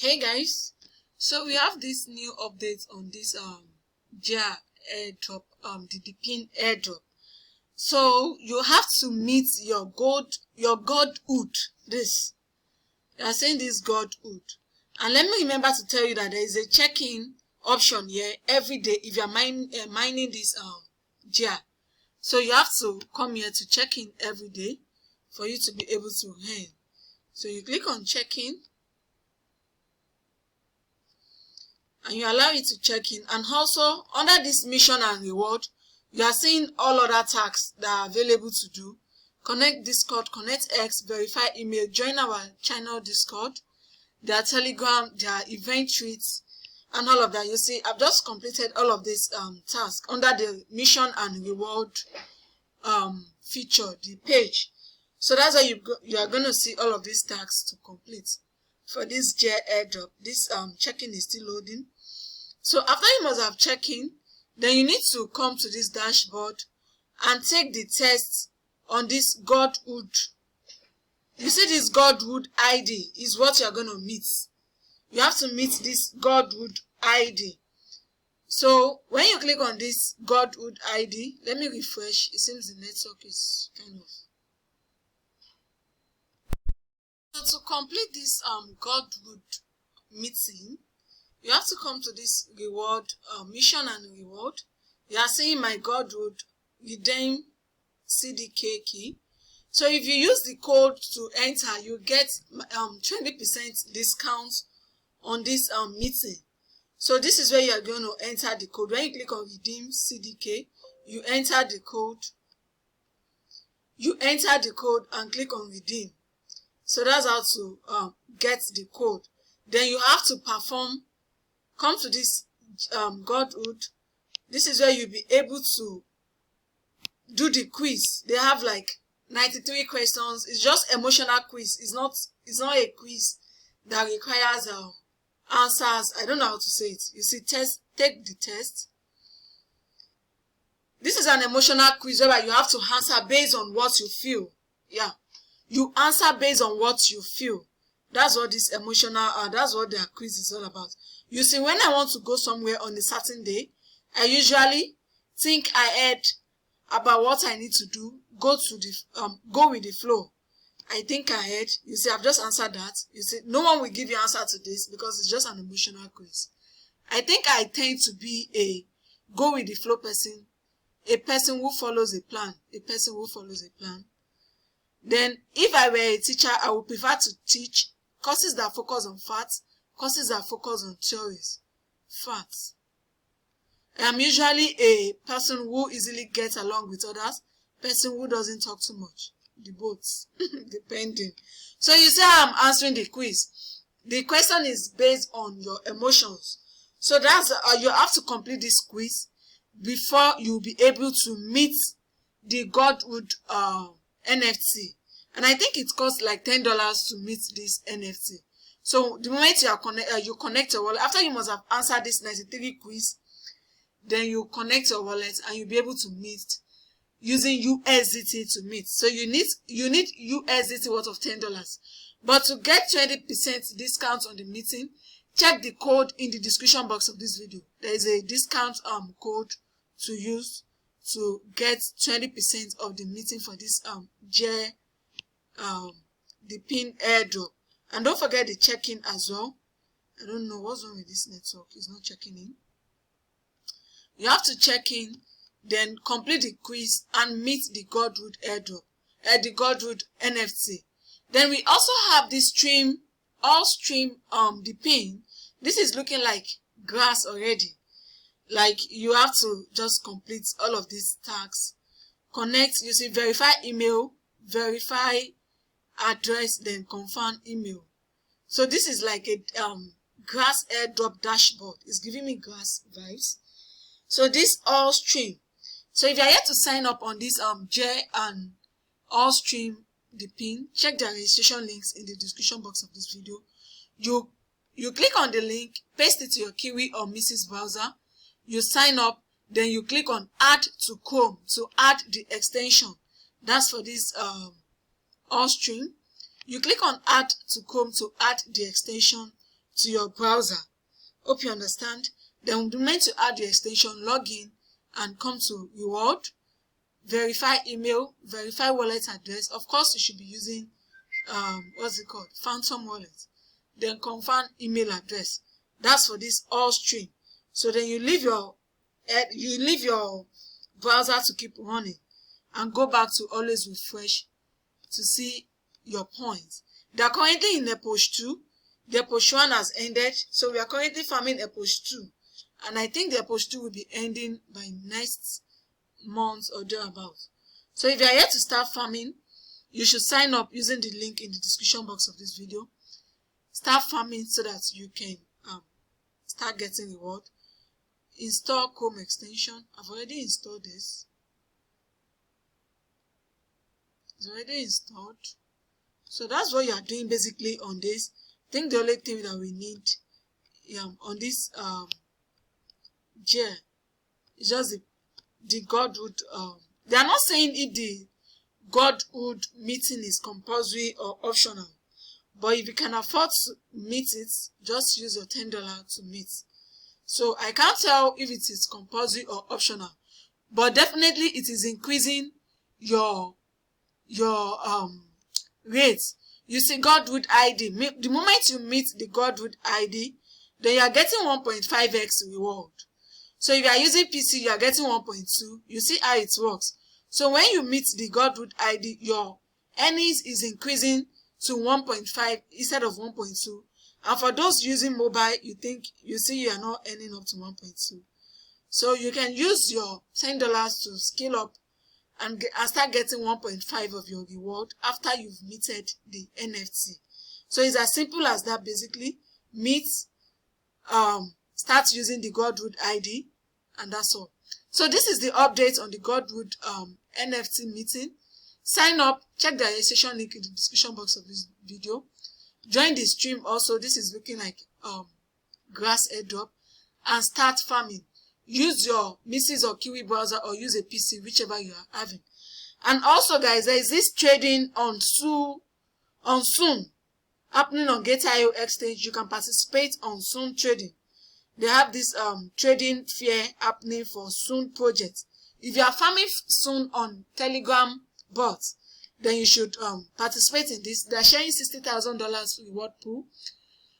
Hey guys, so we have this new update on this Gaea Airdrop, the Depin Airdrop. So you have to meet your Godhood. This you are saying this Godhood, and let me remember to tell you that there is a check-in option here every day if you are mining this Gaea. So you have to come here to check in every day for you to be able to earn. So you click on check-in. And you allow it to check in, and also under this mission and reward you are seeing all other tasks that are available to do. Connect Discord, connect X, verify email, join our channel Discord, their Telegram, their event tweets, and all of that. You see, I've just completed all of this task under the mission and reward feature, the page. So that's why you are going to see all of these tasks to complete for this Gaea Airdrop. This check-in is still loading. So after you must have checked in, then you need to come to this dashboard and take the test on this Godhood. You see, this Godhood ID is what you are going to meet. You have to meet this Godhood ID. So when you click on this Godhood ID, let me refresh. It seems the network is kind of. So to complete this Godhood meeting, you have to come to this reward, mission and reward. You are seeing my Godhood redeem CDK key. So if you use the code to enter, you get 20% discount on this meeting. So this is where you are going to enter the code. When you click on redeem CDK, you enter the code. You enter the code and click on redeem. So that's how to get the code. Then you have to perform. Come to this Godhood. This is where you'll be able to do the quiz. They have like 93 questions. It's just emotional quiz. It's not a quiz that requires answers. I don't know how to say it. You see, take the test. This is an emotional quiz where you have to answer based on what you feel. Yeah, you answer based on what you feel. That's what this emotional, that's what their quiz is all about. You see, when I want to go somewhere on a certain day, I usually think ahead about what I need to do, go with the flow. I think ahead. You see, I've just answered that. You see, no one will give you answer to this because it's just an emotional quiz. I think I tend to be a go with the flow person, a person who follows a plan, Then, if I were a teacher, I would prefer to teach courses that focus on facts, courses that focus on theories. Facts. I am usually a person who easily gets along with others, person who doesn't talk too much. The both, depending. So you say I'm answering the quiz. The question is based on your emotions. So that's you have to complete this quiz before you'll be able to meet the Godhood NFT. And I think it costs like $10 to meet this NFT. So the moment you connect your wallet, after you must have answered this 93 quiz, then you connect your wallet and you'll be able to meet using USDT to meet. So you need USDT worth of $10. But to get 20% discount on the meeting, check the code in the description box of this video. There is a discount code to use to get 20% of the meeting for this Gaea Depin Airdrop. And don't forget the check-in as well. I don't know what's wrong with this network. It's not checking in. You have to check in, then complete the quiz and meet the Godhood Airdrop, the Godhood NFT. Then we also have this Allstream Depin. This is looking like grass already. Like you have to just complete all of these tasks. Connect, you see, verify email, verify address, then confirm email. So this is like a grass airdrop dashboard. It's giving me grass vibes. So this Allstream. So if you are yet to sign up on this Gaea and Allstream Depin, check the registration links in the description box of this video. You click on the link, paste it to your Kiwi or Mrs. browser. You sign up, then you click on add to Chrome to add the extension. That's for this Allstream. You click on add to Chrome to add the extension to your browser. Hope you understand. Then we're meant to add your extension, log in, and come to reward, verify email, verify wallet address. Of course, you should be using what's it called, phantom wallet. Then confirm email address. That's for this Allstream. So then you leave your browser to keep running and go back to always refresh to see your points. They are currently in epoch 2. The epoch 1 has ended, so we are currently farming epoch 2, and I think the epoch 2 will be ending by next month or thereabouts. So if you are yet to start farming, you should sign up using the link in the description box of this video. Start farming so that you can start getting reward. Install Chrome extension. I've already installed this. It's already installed. So that's what you are doing basically on this. I think the only thing that we need on this gel is just the Godhood. They are not saying if the Godhood meeting is compulsory or optional, but if you can afford to meet it, just use your $10 to meet. So I can't tell if it is compulsory or optional, but definitely it is increasing your rate. You see Godhood ID. The moment you meet the Godhood ID, then you are getting 1.5x reward. So if you are using PC, you are getting 1.2. You see how it works. So when you meet the Godhood ID, your earnings is increasing to 1.5 instead of 1.2. And for those using mobile, you see you are not earning up to 1.2. So you can use your $10 to scale up and start getting 1.5 of your reward after you've meted the NFT. So it's as simple as that basically. Start using the Godhood ID, and that's all. So this is the update on the Godhood NFT meeting. Sign up, check the registration link in the description box of this video. Join the stream also. This is looking like grass airdrop, and start farming. Use your Mrs. or Kiwi browser or use a PC, whichever you are having. And also guys, there is this trading on Soon happening on Gaea exchange. You can participate on Soon trading. They have this trading fair happening for Soon project. If you are farming Soon on Telegram bot, then you should participate in this. They are sharing $60,000 reward pool,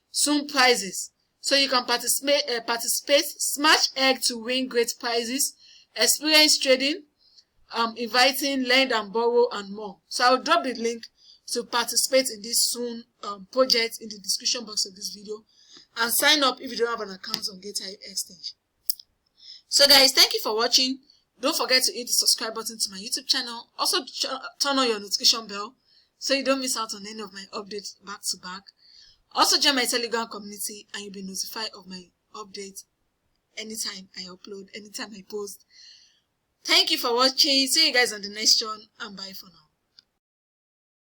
Soon prizes. So you can participate, smash egg to win great prizes, experience trading, inviting, lend and borrow, and more. So I will drop the link to participate in this Soon project in the description box of this video, and sign up if you don't have an account on Gaea Exchange. So guys, thank you for watching. Don't forget to hit the subscribe button to my YouTube channel. Also turn on your notification bell so you don't miss out on any of my updates back to back. Also join my Telegram community and you'll be notified of my updates anytime I upload, anytime I post. Thank you for watching. See you guys on the next one, and bye for now.